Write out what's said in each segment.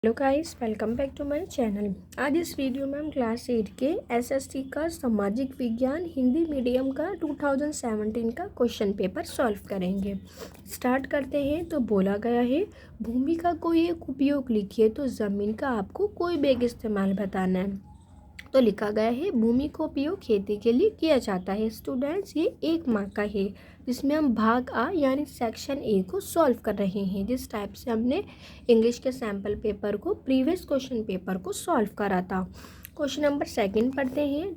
Hello guys, welcome back to my channel. आज इस video में हम क्लास 8 के एसएसटी का सामाजिक विज्ञान हिंदी मीडियम का 2017 का क्वेश्चन पेपर सॉल्व करेंगे। स्टार्ट करते हैं। तो बोला गया है, भूमि का कोई एक उपयोग लिखिए। तो ज़मीन का आपको कोई भी एक इस्तेमाल बताना है। तो लिखा गया है, भूमि का उपयोग खेती के लिए किया जाता है। स्टूडेंट्स, ये 1 मार्क का है जिसमें हम भाग आ यानी सेक्शन ए को सॉल्व कर रहे हैं। जिस टाइप से हमने इंग्लिश के सैम्पल पेपर को, प्रीवियस क्वेश्चन पेपर को सॉल्व करा था। क्वेश्चन नंबर 2 पढ़ते हैं।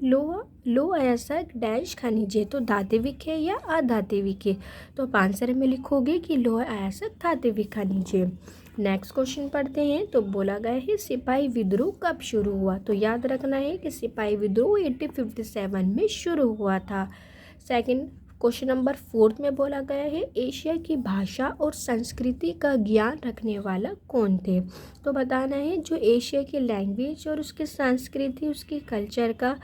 लो अयस्क डैश खनिज। तो धात्विक है या अधात्विक है? तो आप आंसर में लिखोगे कि लो अयस्क धात्विक खनिज है। नेक्स्ट क्वेश्चन पढ़ते हैं। तो बोला गया है, सिपाही विद्रोह कब शुरू हुआ? तो याद रखना है कि सिपाही विद्रोह 1857 में शुरू हुआ था। सेकंड क्वेश्चन नंबर 4 में बोला गया है, एशिया की भाषा और संस्कृति का ज्ञान रखने वाला कौन थे? तो बताना है जो एशिया की लैंग्वेज और उसकी संस्कृति, उसकी कल्चर का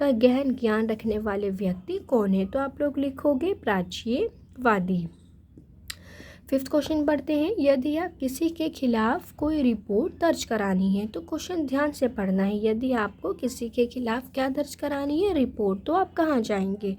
गहन ज्ञान रखने वाले व्यक्ति कौन है? तो आप लोग लिखोगे प्राच्यवादी। 5th क्वेश्चन पढ़ते हैं। यदि आप किसी के खिलाफ कोई रिपोर्ट दर्ज करानी है, तो क्वेश्चन ध्यान से पढ़ना है। यदि आपको किसी के खिलाफ क्या दर्ज करानी है? रिपोर्ट। तो आप कहाँ जाएंगे?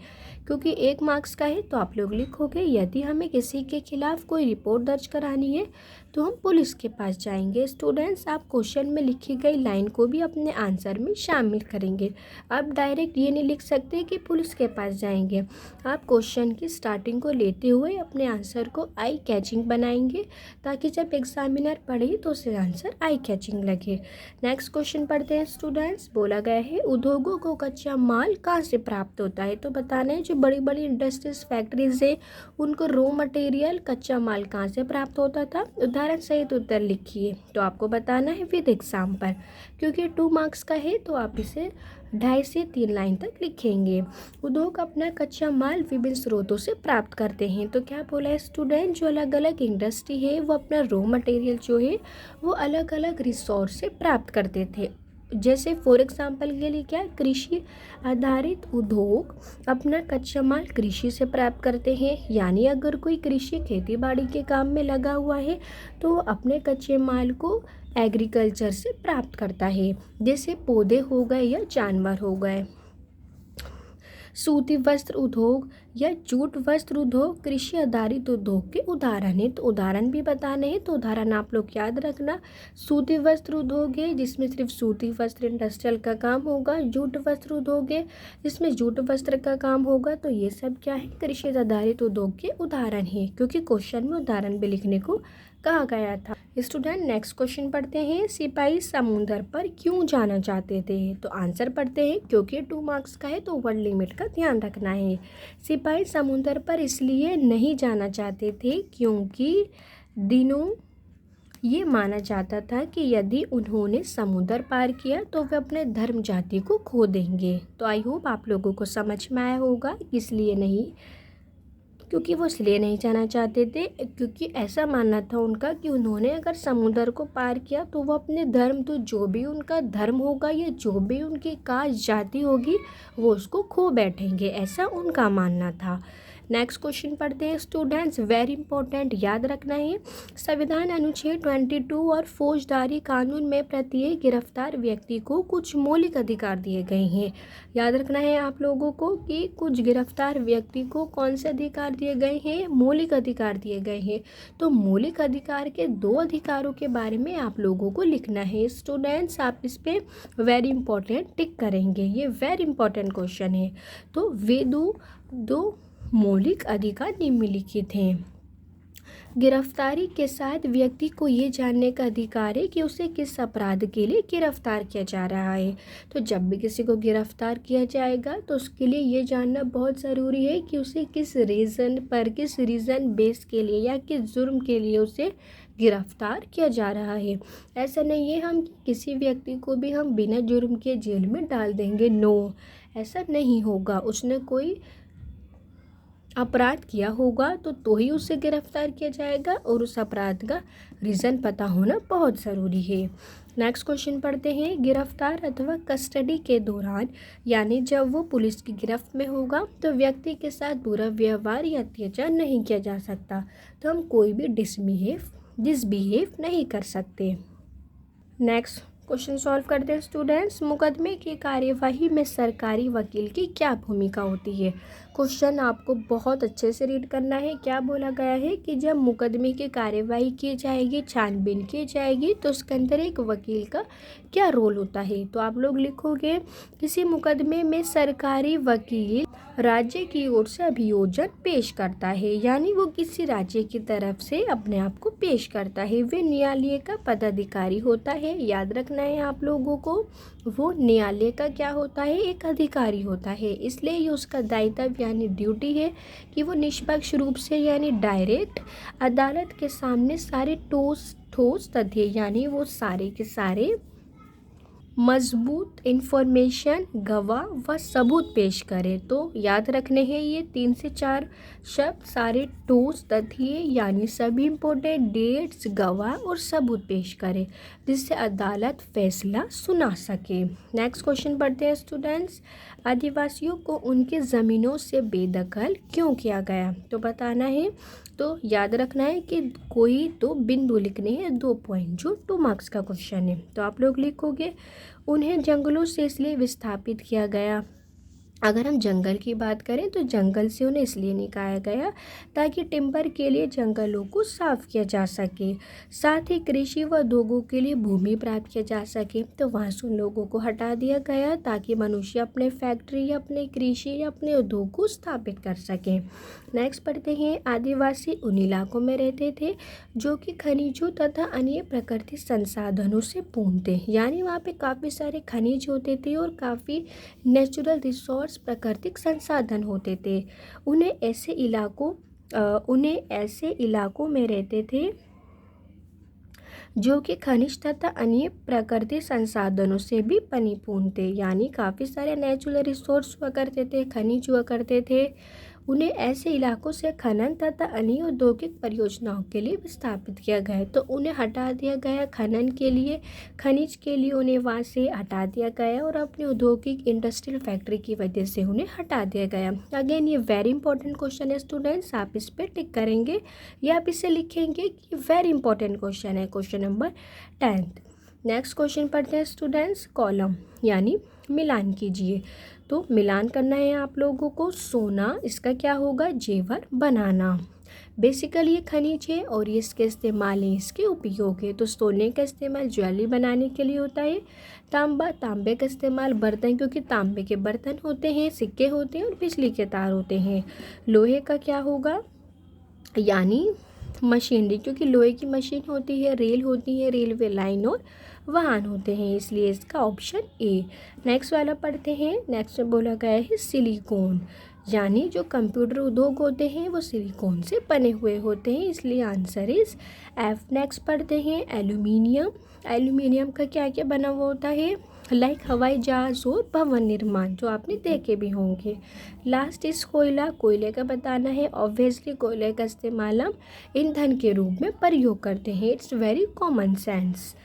क्योंकि 1 मार्क्स का है तो आप लोग लिखोगे, यदि हमें किसी के खिलाफ कोई रिपोर्ट दर्ज करानी है तो हम पुलिस के पास जाएंगे। स्टूडेंट्स, आप क्वेश्चन में लिखी गई लाइन को भी अपने आंसर में शामिल करेंगे। आप डायरेक्ट ये नहीं लिख सकते कि पुलिस के पास जाएंगे। आप क्वेश्चन की स्टार्टिंग को लेते हुए अपने आंसर को आई कैचिंग बनाएंगे, ताकि जब एग्जामिनर पढ़े तो उसे आंसर आई कैचिंग लगे। नेक्स्ट क्वेश्चन पढ़ते हैं। स्टूडेंट्स, बोला गया है, उद्योगों को कच्चा माल कहाँ से प्राप्त होता है? तो बताना है जो बड़ी बड़ी इंडस्ट्रीज, फैक्ट्रीज है, उनको रॉ मटेरियल, कच्चा माल कहाँ से प्राप्त होता था? उदाहरण सहित उत्तर लिखिए। तो आपको बताना है विद एग्जाम्पल। क्योंकि 2 मार्क्स का है तो आप इसे 2.5 से 3 लाइन तक लिखेंगे। उद्योग अपना कच्चा माल विभिन्न स्रोतों से प्राप्त करते हैं। तो क्या बोला है स्टूडेंट, जो अलग अलग इंडस्ट्री है वो अपना रॉ मटेरियल जो है वो अलग अलग रिसोर्स से प्राप्त करते थे। जैसे फॉर एग्जांपल के लिए क्या, कृषि आधारित उद्योग अपना कच्चा माल कृषि से प्राप्त करते हैं। यानी अगर कोई कृषि खेती बाड़ी के काम में लगा हुआ है तो वो अपने कच्चे माल को एग्रीकल्चर से प्राप्त करता है। जैसे पौधे हो गए या जानवर हो गए। सूती वस्त्र उद्योग या जूट वस्त्र उद्योग कृषि आधारित उद्योग के उदाहरण है। तो उदाहरण भी बताने हैं, तो उदाहरण आप लोग याद रखना। सूती वस्त्र उद्योग है जिसमें सिर्फ सूती वस्त्र इंडस्ट्रियल का काम होगा। जूट वस्त्र उद्योग है जिसमें जूट वस्त्र का काम होगा। तो ये सब क्या है, कृषि आधारित उद्योग के उदाहरण है, क्योंकि क्वेश्चन में उदाहरण भी लिखने को कहा गया था। स्टूडेंट, नेक्स्ट क्वेश्चन पढ़ते हैं। सिपाही समुद्र पर क्यों जाना चाहते थे? तो आंसर पढ़ते हैं, क्योंकि 2 मार्क्स का है तो वर्ड लिमिट का ध्यान रखना है। सिपाही समुद्र पर इसलिए नहीं जाना चाहते थे क्योंकि दिनों ये माना जाता था कि यदि उन्होंने समुद्र पार किया तो वे अपने धर्म जाति को खो देंगे। तो आई होप आप लोगों को समझ में आया होगा, इसलिए नहीं, क्योंकि वो इसलिए नहीं जाना चाहते थे क्योंकि ऐसा मानना था उनका कि उन्होंने अगर समुद्र को पार किया तो वो अपने धर्म, तो जो भी उनका धर्म होगा या जो भी उनकी कास्ट जाति होगी वो उसको खो बैठेंगे, ऐसा उनका मानना था। नेक्स्ट क्वेश्चन पढ़ते हैं। स्टूडेंट्स, वेरी इंपॉर्टेंट, याद रखना है। संविधान अनुच्छेद 22 और फौजदारी कानून में प्रत्येक गिरफ्तार व्यक्ति को कुछ मौलिक अधिकार दिए गए हैं। याद रखना है आप लोगों को कि कुछ गिरफ्तार व्यक्ति को कौन से अधिकार दिए गए हैं? मौलिक अधिकार दिए गए हैं। तो मौलिक अधिकार के 2 अधिकारों के बारे में आप लोगों को लिखना है। स्टूडेंट्स, आप इस पे वेरी इंपॉर्टेंट टिक करेंगे, ये वेरी इंपॉर्टेंट क्वेश्चन है। तो वे दो मौलिक अधिकार निम्नलिखित हैं। गिरफ्तारी के साथ व्यक्ति को ये जानने का अधिकार है कि उसे किस अपराध के लिए गिरफ्तार किया जा रहा है। तो जब भी किसी को गिरफ्तार किया जाएगा तो उसके लिए ये जानना बहुत ज़रूरी है कि उसे किस रीज़न बेस के लिए या किस जुर्म के लिए उसे गिरफ्तार किया जा रहा है। ऐसा नहीं है हम किसी व्यक्ति को भी हम बिना जुर्म के जेल में डाल देंगे, नो, ऐसा नहीं होगा। उसने कोई अपराध किया होगा तो ही उसे गिरफ्तार किया जाएगा, और उस अपराध का रीज़न पता होना बहुत ज़रूरी है। नेक्स्ट क्वेश्चन पढ़ते हैं। गिरफ्तार अथवा कस्टडी के दौरान, यानी जब वो पुलिस की गिरफ्त में होगा, तो व्यक्ति के साथ बुरा व्यवहार या अत्याचार नहीं किया जा सकता। तो हम कोई भी डिसबिहेव नहीं कर सकते। नेक्स्ट क्वेश्चन सॉल्व करते हैं स्टूडेंट्स। मुकदमे की कार्यवाही में सरकारी वकील की क्या भूमिका होती है। क्वेश्चन आपको बहुत अच्छे से रीड करना है। क्या बोला गया है कि जब मुकदमे की कार्यवाही की जाएगी, छानबीन की जाएगी, तो उसके अंदर एक वकील का क्या रोल होता है। तो आप लोग लिखोगे किसी मुकदमे में सरकारी वकील राज्य की ओर से अभियोजन पेश करता है, यानी वो किसी राज्य की तरफ से अपने आप को पेश करता है। वे न्यायालय का पदाधिकारी होता है। याद रखना है आप लोगों को, वो न्यायालय का क्या होता है, एक अधिकारी होता है। इसलिए ये उसका दायित्व यानी ड्यूटी है कि वो निष्पक्ष रूप से यानी डायरेक्ट अदालत के सामने सारे ठोस तथ्य यानी वो सारे के सारे मजबूत इंफॉर्मेशन, गवाह व सबूत पेश करे। तो याद रखने हैं ये 3 से 4 शब्द, सारे ठोस तथ्य यानी सभी इम्पोर्टेंट डेट्स, गवाह और सबूत पेश करे, जिससे अदालत फैसला सुना सके। नेक्स्ट क्वेश्चन पढ़ते हैं स्टूडेंट्स। आदिवासियों को उनकी ज़मीनों से बेदखल क्यों किया गया। तो बताना है। तो याद रखना है कि कोई तो बिंदु लिखने हैं, 2 पॉइंट, जो 2 मार्क्स का क्वेश्चन है। तो आप लोग लिखोगे उन्हें जंगलों से इसलिए विस्थापित किया गया। अगर हम जंगल की बात करें तो जंगल से उन्हें इसलिए निकाला गया ताकि टिम्बर के लिए जंगलों को साफ किया जा सके, साथ ही कृषि व उद्योगों के लिए भूमि प्राप्त किया जा सके। तो वहाँ से उन लोगों को हटा दिया गया ताकि मनुष्य अपने फैक्ट्री या अपने कृषि या अपने उद्योग को स्थापित कर सकें। नेक्स्ट पढ़ते हैं। आदिवासी उन इलाकों में रहते थे जो कि खनिजों तथा अन्य प्राकृतिक संसाधनों से पूर्ण थे, यानी वहाँ पे काफ़ी सारे खनिज होते थे और काफ़ी नेचुरल रिसोर्स, प्राकृतिक संसाधन होते थे। उन्हें ऐसे इलाकों में रहते थे जो कि खनिज तथा अन्य प्राकृतिक संसाधनों से भी परिपूर्ण थे, यानी काफ़ी सारे नेचुरल रिसोर्स हुआ करते थे, खनिज हुआ करते थे। उन्हें ऐसे इलाकों से खनन तथा अन्य औद्योगिक परियोजनाओं के लिए विस्थापित किया गया। तो उन्हें हटा दिया गया खनन के लिए, खनिज के लिए उन्हें वहाँ से हटा दिया गया और अपने औद्योगिक इंडस्ट्रियल फैक्ट्री की वजह से उन्हें हटा दिया गया। अगेन ये वेरी इंपॉर्टेंट क्वेश्चन है स्टूडेंट्स, आप इस पर टिक करेंगे या आप इसे लिखेंगे कि वेरी इंपॉर्टेंट क्वेश्चन है, question number 10th। Next question पढ़ते हैं स्टूडेंट्स। कॉलम यानी मिलान कीजिए। तो मिलान करना है आप लोगों को। सोना, इसका क्या होगा, जेवर बनाना। बेसिकली ये खनिज है और ये इसके इस्तेमाल है, इसके उपयोग है। तो सोने का इस्तेमाल ज्वेलरी बनाने के लिए होता है। तांबा, तांबे का इस्तेमाल बर्तन, क्योंकि तांबे के बर्तन होते हैं, सिक्के होते हैं और बिजली के तार होते हैं। लोहे का क्या होगा, यानी मशीनरी, क्योंकि लोहे की मशीन होती है, रेल होती है, रेलवे लाइन और वाहन होते हैं, इसलिए इसका ऑप्शन ए। नेक्स्ट वाला पढ़ते हैं। नेक्स्ट में बोला गया है सिलिकॉन, यानी जो कंप्यूटर उद्योग होते हैं वो सिलिकॉन से बने हुए होते हैं, इसलिए आंसर इज एफ। नेक्स्ट पढ़ते हैं एल्यूमिनियम। एल्यूमिनियम का क्या क्या बना हुआ होता है, लाइक हवाई जहाज और भवन निर्माण, जो आपने देखे भी होंगे। लास्ट इज कोयला। कोयले का बताना है। ऑब्वियसली कोयले का इस्तेमाल हम ईंधन के रूप में प्रयोग करते हैं, it's very common sense.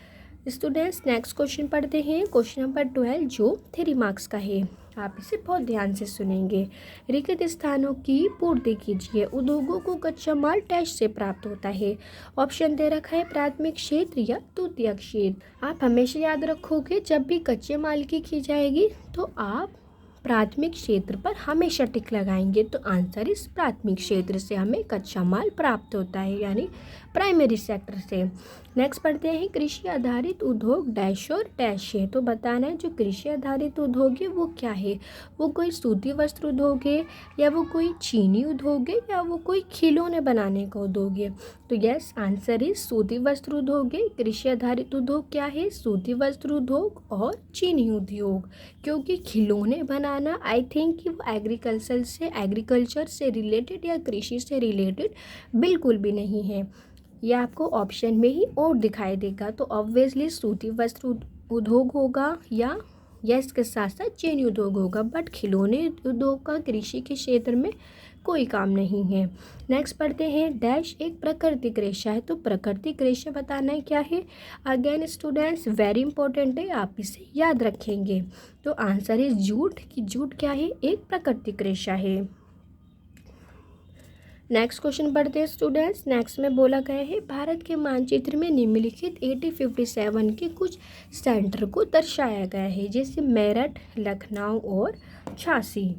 Students next question पढ़ते हैं, क्वेश्चन नंबर 12, जो 3 मार्क्स का है। आप इसे बहुत ध्यान से सुनेंगे। रिक्त स्थानों की पूर्ति कीजिए। उद्योगों को कच्चा माल डैश से प्राप्त होता है। ऑप्शन दे रखा है प्राथमिक क्षेत्र या द्वितीयक क्षेत्र। आप हमेशा याद रखोगे जब भी कच्चे माल की जाएगी तो आप प्राथमिक क्षेत्र पर हमेशा टिक लगाएंगे। तो आंसर इस प्राथमिक क्षेत्र से हमें कच्चा माल प्राप्त होता है, यानी प्राइमरी सेक्टर से। नेक्स्ट पढ़ते हैं कृषि आधारित उद्योग डैश और डैश है। तो बताना है जो कृषि आधारित उद्योग है वो क्या है, वो कोई सूती वस्त्र उद्योग है, या वो कोई चीनी उद्योग है, या वो कोई खिलौने बनाने का उद्योग है। तो यस, आंसर इज सूती वस्त्र उद्योग है। कृषि आधारित उद्योग क्या है, सूती वस्त्र उद्योग और चीनी उद्योग। क्योंकि खिलौने बनाना आई थिंक कि वो एग्रीकल्चर से रिलेटेड या कृषि से रिलेटेड बिल्कुल भी नहीं है। ये आपको ऑप्शन में ही और दिखाई देगा। तो ऑब्वियसली सूती वस्त्र उद्योग होगा या यस के साथ साथ चीनी उद्योग होगा, बट खिलौने उद्योग का कृषि के क्षेत्र में कोई काम नहीं है। नेक्स्ट पढ़ते हैं डैश एक प्राकृतिक रेशा है। तो प्राकृतिक रेशा बताना है क्या है। अगेन स्टूडेंट्स वेरी इंपॉर्टेंट है, आप इसे याद रखेंगे। तो आंसर है जूट, कि जूट क्या है, एक प्राकृतिक रेशा है। नेक्स्ट क्वेश्चन पढ़ते हैं स्टूडेंट्स। नेक्स्ट में बोला गया है भारत के मानचित्र में निम्नलिखित 8057 के कुछ सेंटर को दर्शाया गया है, जैसे मेरठ, लखनऊ और झांसी।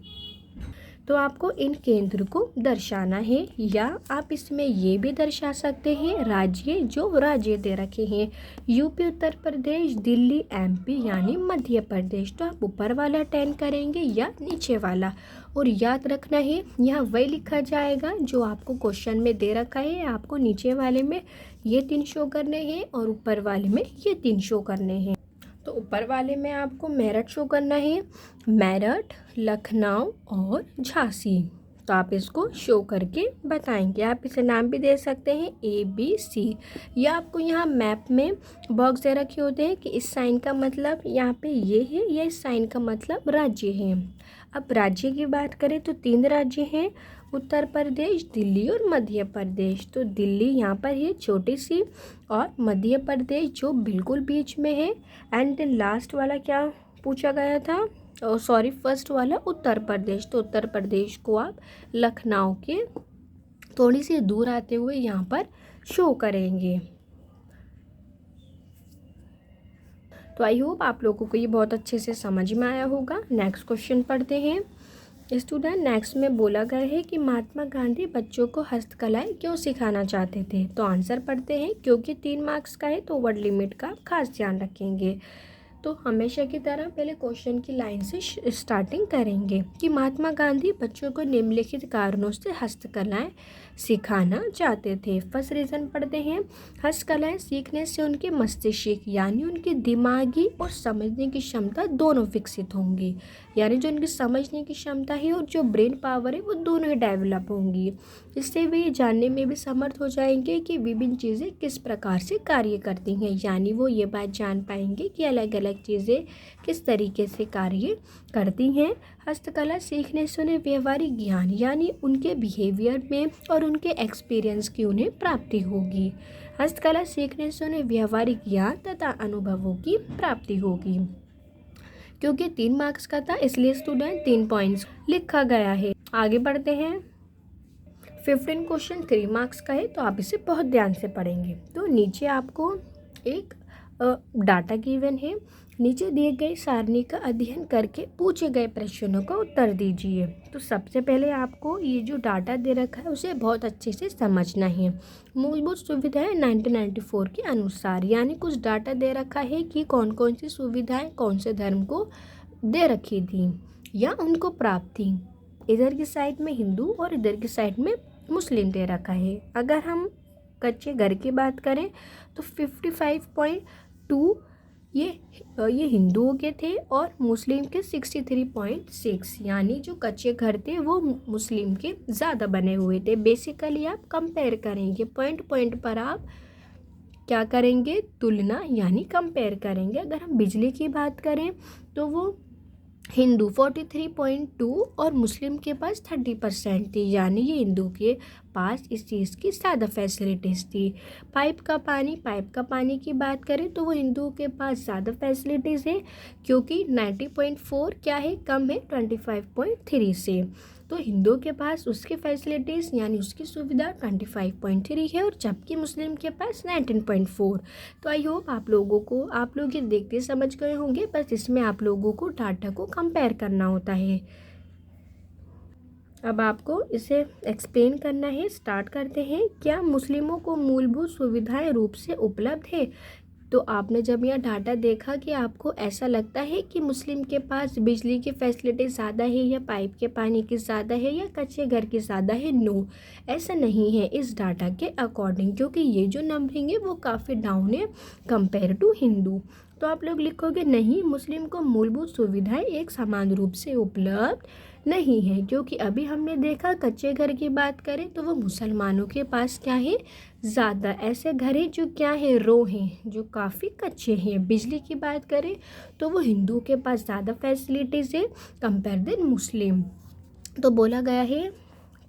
तो आपको इन केंद्र को दर्शाना है, या आप इसमें ये भी दर्शा सकते हैं राज्य, जो राज्य दे रखे हैं यूपी, उत्तर प्रदेश, दिल्ली, एमपी यानी मध्य प्रदेश। तो आप ऊपर वाला 10 करेंगे या नीचे वाला, और याद रखना है यहाँ वही लिखा जाएगा जो आपको क्वेश्चन में दे रखा है। आपको नीचे वाले में ये 3 शो करने हैं और ऊपर वाले में ये 3 शो करने हैं। तो ऊपर वाले में आपको मेरठ शो करना है, मेरठ, लखनऊ और झांसी। तो आप इसको शो करके बताएंगे। आप इसे नाम भी दे सकते हैं ABC, या आपको यहाँ मैप में बॉक्स दे रखे होते हैं कि इस साइन का मतलब यहाँ पे ये है, या इस साइन का मतलब राज्य है। अब राज्य की बात करें तो 3 राज्य हैं, उत्तर प्रदेश, दिल्ली और मध्य प्रदेश। तो दिल्ली यहाँ पर है छोटी सी, और मध्य प्रदेश जो बिल्कुल बीच में है। एंड देन लास्ट वाला क्या पूछा गया था, फर्स्ट वाला उत्तर प्रदेश। तो उत्तर प्रदेश को आप लखनऊ के थोड़ी सी दूर आते हुए यहाँ पर शो करेंगे। तो आई होप आप लोगों को ये बहुत अच्छे से समझ में आया होगा। नेक्स्ट क्वेश्चन पढ़ते हैं स्टूडेंट। नेक्स्ट में बोला गया है कि महात्मा गांधी बच्चों को हस्तकलाएं क्यों सिखाना चाहते थे। तो आंसर पढ़ते हैं, क्योंकि 3 मार्क्स का है तो वर्ड लिमिट का खास ध्यान रखेंगे। तो हमेशा की तरह पहले क्वेश्चन की लाइन से स्टार्टिंग करेंगे कि महात्मा गांधी बच्चों को निम्नलिखित कारणों से हस्तकलाएं सिखाना चाहते थे। फर्स्ट रीज़न पढ़ते हैं, हस्तकलाएं सीखने से उनके मस्तिष्क यानी उनकी दिमागी और समझने की क्षमता दोनों विकसित होंगी। यानी जो उनकी समझने की क्षमता है और जो ब्रेन पावर है वो दोनों ही डेवलप होंगी। इससे वे ये जानने में भी समर्थ हो जाएंगे कि विभिन्न चीज़ें किस प्रकार से कार्य करती हैं। यानी वो ये बात जान पाएंगे कि अलग अलग चीज़ें किस तरीके से कार्य करती हैं। हस्तकला सीखने से उन्हें व्यवहारिक ज्ञान यानी उनके बिहेवियर में और उनके एक्सपीरियंस की उन्हें प्राप्ति होगी। हस्तकला सीखने से उन्हें व्यवहारिक ज्ञान तथा अनुभवों की प्राप्ति होगी। क्योंकि 3 मार्क्स का था इसलिए स्टूडेंट 3 पॉइंट्स लिखा गया है। आगे बढ़ते हैं। 15 क्वेश्चन 3 मार्क्स का है तो आप इसे बहुत ध्यान से पढ़ेंगे। तो नीचे आपको एक डाटा गिवन है, नीचे दिए गए सारणी का अध्ययन करके पूछे गए प्रश्नों का उत्तर दीजिए। तो सबसे पहले आपको ये जो डाटा दे रखा है उसे बहुत अच्छे से समझना है। मूलभूत सुविधाएं 1994 के अनुसार, यानी कुछ डाटा दे रखा है कि कौन कौन सी सुविधाएं कौन से धर्म को दे रखी थी या उनको प्राप्त थी। इधर की साइड में हिंदू और इधर की साइड में मुस्लिम दे रखा है। अगर हम कच्चे घर की बात करें तो 55.2 ये हिंदुओं के थे और मुस्लिम के 63.6, यानी जो कच्चे घर थे वो मुस्लिम के ज़्यादा बने हुए थे। बेसिकली आप कंपेयर करेंगे, पॉइंट पॉइंट पर आप क्या करेंगे, तुलना यानी कंपेयर करेंगे। अगर हम बिजली की बात करें तो वो हिंदू 43.2 और मुस्लिम के पास 30% थी, यानी ये हिंदू के पास इस चीज़ की ज़्यादा फैसिलिटीज़ थी। पाइप का पानी की बात करें तो वो हिंदुओं के पास ज़्यादा फैसिलिटीज़ है, क्योंकि 90.4 क्या है, कम है 25.3 से। तो हिंदुओं के पास उसकी फैसिलिटीज़ यानी उसकी सुविधा 25.3 है और जबकि मुस्लिम के पास 19.4। तो आई होप आप लोग ये देखते समझ गए होंगे। बस इसमें आप लोगों को डाटा को कंपेयर करना होता है। अब आपको इसे एक्सप्लेन करना है। स्टार्ट करते हैं। क्या मुस्लिमों को मूलभूत सुविधाएं रूप से उपलब्ध है। तो आपने जब यह डाटा देखा कि आपको ऐसा लगता है कि मुस्लिम के पास बिजली की फैसिलिटी ज़्यादा है या पाइप के पानी की ज़्यादा है या कच्चे घर की ज़्यादा है, नो, ऐसा नहीं है इस डाटा के अकॉर्डिंग, क्योंकि ये जो नंबरिंग है वो काफ़ी डाउन है कंपेयर टू हिंदू। तो आप लोग लिखोगे नहीं, मुस्लिम को मूलभूत सुविधाएं एक समान रूप से उपलब्ध नहीं है, क्योंकि अभी हमने देखा कच्चे घर की बात करें तो वो मुसलमानों के पास क्या है, ज़्यादा ऐसे घर हैं जो क्या है, रो हैं, जो काफ़ी कच्चे हैं। बिजली की बात करें तो वो हिंदुओं के पास ज़्यादा फैसिलिटीज़ है कंपेयर देन मुस्लिम। तो बोला गया है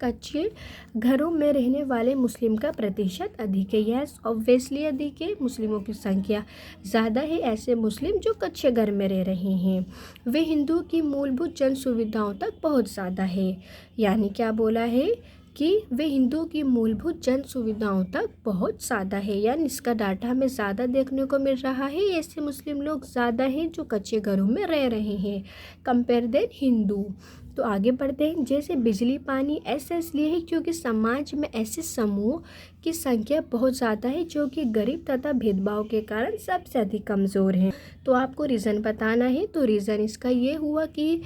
कच्चे घरों में रहने वाले मुस्लिम का प्रतिशत अधिक है। यस, ऑब्वियसली अधिक है, मुस्लिमों की संख्या ज़्यादा है ऐसे मुस्लिम जो कच्चे घर में रह रहे हैं। वे हिंदुओं की मूलभूत जन सुविधाओं तक बहुत ज़्यादा है। यानी क्या बोला है कि वे हिंदुओं की मूलभूत जन सुविधाओं तक बहुत ज़्यादा है, यानी इसका डाटा हमें ज़्यादा देखने को मिल रहा है। ऐसे मुस्लिम लोग ज़्यादा हैं जो कच्चे घरों में रह रहे हैं कंपेयर देन हिंदू। तो आगे बढ़ते हैं। जैसे बिजली पानी ऐसा इसलिए है क्योंकि समाज में ऐसे समूह की संख्या बहुत ज़्यादा है जो कि गरीब तथा भेदभाव के कारण सबसे अधिक कमज़ोर हैं। तो आपको रीज़न बताना है। तो रीज़न इसका ये हुआ कि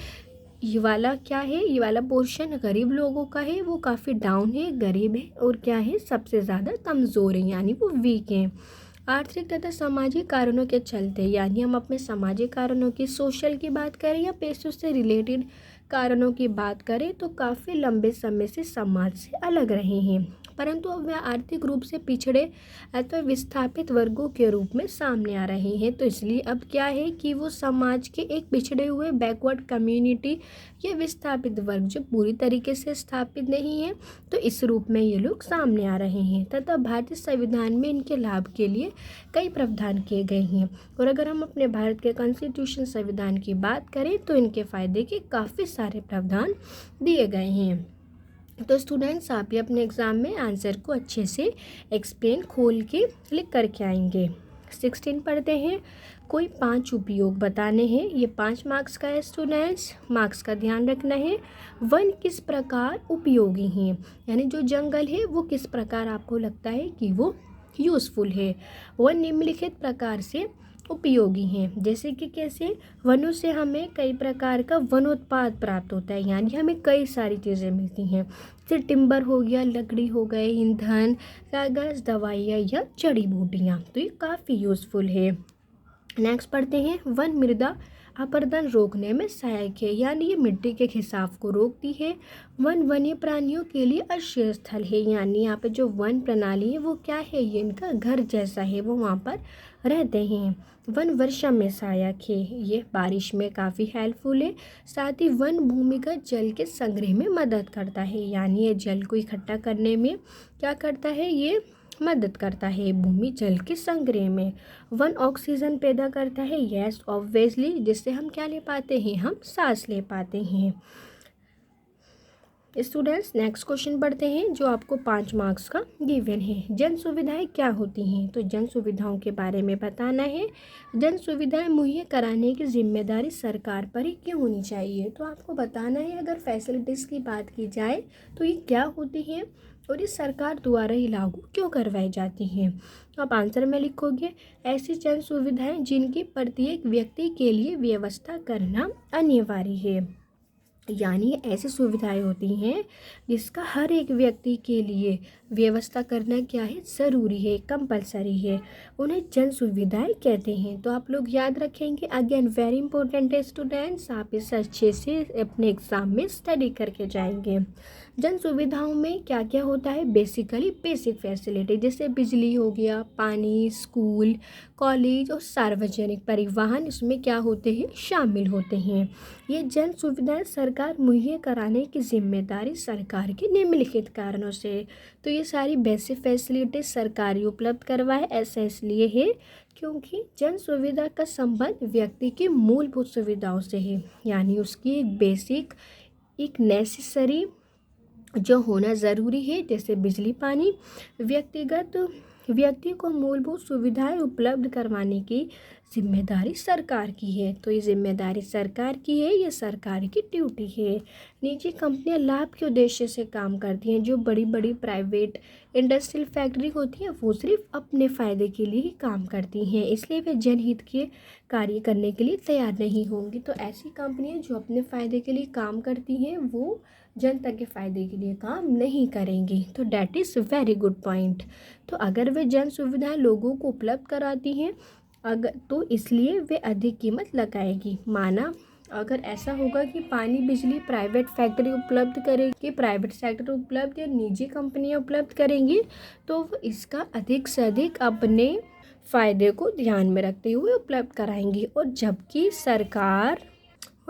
ये वाला क्या है, ये वाला पोर्शन गरीब लोगों का है, वो काफ़ी डाउन है, गरीब है और क्या है, सबसे ज़्यादा कमज़ोर है, यानी वो वीक हैं। आर्थिक तथा सामाजिक कारणों के चलते, यानी हम अपने सामाजिक कारणों की, सोशल की बात करें या पैसों से रिलेटेड कारणों की बात करें तो काफ़ी लंबे समय से समाज से अलग रहे हैं, परंतु अब वे आर्थिक रूप से पिछड़े अथवा विस्थापित वर्गों के रूप में सामने आ रहे हैं। तो इसलिए अब क्या है कि वो समाज के एक पिछड़े हुए बैकवर्ड कम्युनिटी या विस्थापित वर्ग जो पूरी तरीके से स्थापित नहीं है, तो इस रूप में ये लोग सामने आ रहे हैं तथा भारतीय संविधान में इनके लाभ के लिए कई प्रावधान किए गए हैं। और अगर हम अपने भारत के कॉन्स्टिट्यूशन संविधान की बात करें तो इनके फ़ायदे के काफ़ी सारे प्रावधान दिए गए हैं। तो स्टूडेंट्स, आप भी अपने एग्ज़ाम में आंसर को अच्छे से एक्सप्लेन खोल के लिख करके आएंगे। 16 पढ़ते हैं। कोई 5 उपयोग बताने हैं। ये 5 मार्क्स का है स्टूडेंट्स, मार्क्स का ध्यान रखना है। वन किस प्रकार उपयोगी हैं, यानी जो जंगल है वो किस प्रकार आपको लगता है कि वो यूज़फुल है। वन निम्नलिखित प्रकार से उपयोगी हैं, जैसे कि कैसे, वनों से हमें कई प्रकार का वनोत्पाद प्राप्त होता है, यानी हमें कई सारी चीज़ें मिलती हैं, जैसे टिम्बर हो गया, लकड़ी हो गए, ईंधन, कागज़, दवाइयाँ या जड़ी बूटियाँ। तो ये काफ़ी यूज़फुल है। नेक्स्ट पढ़ते हैं। वन मृदा अपरदन रोकने में सहायक है, यानी ये मिट्टी के खिंचाव को रोकती है। वन वन्य प्राणियों के लिए आश्रय स्थल है, यानी यहाँ पे जो वन प्रणाली है वो क्या है, ये इनका घर जैसा है, वो वहाँ पर रहते हैं। वन वर्षा में सहायक है, ये बारिश में काफ़ी हेल्पफुल है। साथ ही वन भूमिगत जल के संग्रह में मदद करता है, यानी ये जल को इकट्ठा करने में क्या करता है, ये मदद करता है भूमि जल के संग्रह में। वन ऑक्सीजन पैदा करता है, यस ऑब्वियसली, जिससे हम क्या ले पाते हैं, हम सांस ले पाते हैं। स्टूडेंट्स, नेक्स्ट क्वेश्चन पढ़ते हैं जो आपको 5 मार्क्स का गिवन है। जन सुविधाएं क्या होती हैं, तो जन सुविधाओं के बारे में बताना है। जन सुविधाएं मुहैया कराने की जिम्मेदारी सरकार पर ही क्यों होनी चाहिए, तो आपको बताना है अगर फैसिलिटीज़ की बात की जाए तो ये क्या होती हैं और ये सरकार द्वारा ही लागू क्यों करवाई जाती हैं। तो आप आंसर में लिखोगे, ऐसी जन सुविधाएं जिनकी प्रत्येक व्यक्ति के लिए व्यवस्था करना अनिवार्य है, यानी ऐसी सुविधाएं होती हैं जिसका हर एक व्यक्ति के लिए व्यवस्था करना क्या है, ज़रूरी है, कंपलसरी है, उन्हें जन सुविधाएं कहते हैं। तो आप लोग याद रखेंगे। अगेन वेरी इंपॉर्टेंट है स्टूडेंट्स, आप इसे अच्छे से अपने एग्ज़ाम में स्टडी करके जाएंगे। जन सुविधाओं में क्या क्या होता है, बेसिकली बेसिक फैसिलिटी, जैसे बिजली हो गया, पानी, स्कूल, कॉलेज और सार्वजनिक परिवहन, इसमें क्या होते हैं, शामिल होते हैं। ये जन सुविधाएं सरकार मुहैया कराने की जिम्मेदारी सरकार के निम्नलिखित कारणों से। तो ये सारी बेसिक फैसिलिटी सरकारी उपलब्ध करवाए, ऐसा इसलिए है क्योंकि जन सुविधा का संबंध व्यक्ति की मूलभूत सुविधाओं से है, यानी उसकी एक बेसिक, एक नेसेसरी जो होना ज़रूरी है, जैसे बिजली, पानी। व्यक्ति को मूलभूत सुविधाएं उपलब्ध करवाने की जिम्मेदारी सरकार की है। तो ये जिम्मेदारी सरकार की है, ये सरकार की ड्यूटी है। निजी कंपनियां लाभ के उद्देश्य से काम करती हैं। जो बड़ी बड़ी प्राइवेट इंडस्ट्रियल फैक्ट्री होती है वो सिर्फ अपने फ़ायदे के लिए ही काम करती हैं, इसलिए वे जनहित के कार्य करने के लिए तैयार नहीं होंगी। तो ऐसी कंपनियां जो अपने फ़ायदे के लिए काम करती हैं वो जनता के फ़ायदे के लिए काम नहीं करेंगी। तो that is very good point. तो अगर वे जन सुविधाएं लोगों को उपलब्ध कराती हैं तो इसलिए वे अधिक कीमत लगाएगी। माना अगर ऐसा होगा कि पानी, बिजली प्राइवेट फैक्ट्री उपलब्ध करेगी, प्राइवेट सेक्टर उपलब्ध या निजी कंपनियां उपलब्ध करेंगी, तो वो इसका अधिक से अधिक अपने फ़ायदे को ध्यान में रखते हुए उपलब्ध कराएंगी। और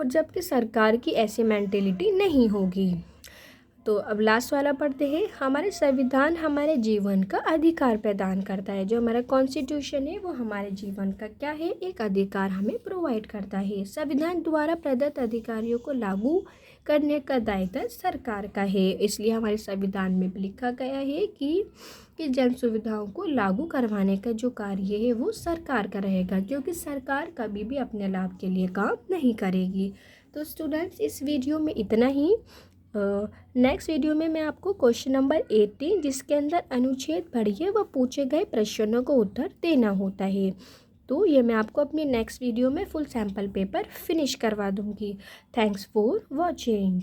जबकि सरकार की ऐसी मेंटेलिटी नहीं होगी। तो अब लास्ट वाला पढ़ते हैं। हमारे संविधान हमारे जीवन का अधिकार प्रदान करता है। जो हमारा कॉन्स्टिट्यूशन है वो हमारे जीवन का क्या है, एक अधिकार हमें प्रोवाइड करता है। संविधान द्वारा प्रदत्त अधिकारियों को लागू करने का दायित्व सरकार का है। इसलिए हमारे संविधान में भी लिखा गया है कि जन सुविधाओं को लागू करवाने का जो कार्य है वो सरकार का रहेगा, क्योंकि सरकार कभी भी अपने लाभ के लिए काम नहीं करेगी। तो स्टूडेंट्स, इस वीडियो में इतना ही। नेक्स्ट वीडियो में मैं आपको क्वेश्चन नंबर 18, जिसके अंदर अनुच्छेद पढ़िए व पूछे गए प्रश्नों को उत्तर देना होता है, तो ये मैं आपको अपनी नेक्स्ट वीडियो में फुल सैम्पल पेपर फिनिश करवा दूँगी। Thanks for watching.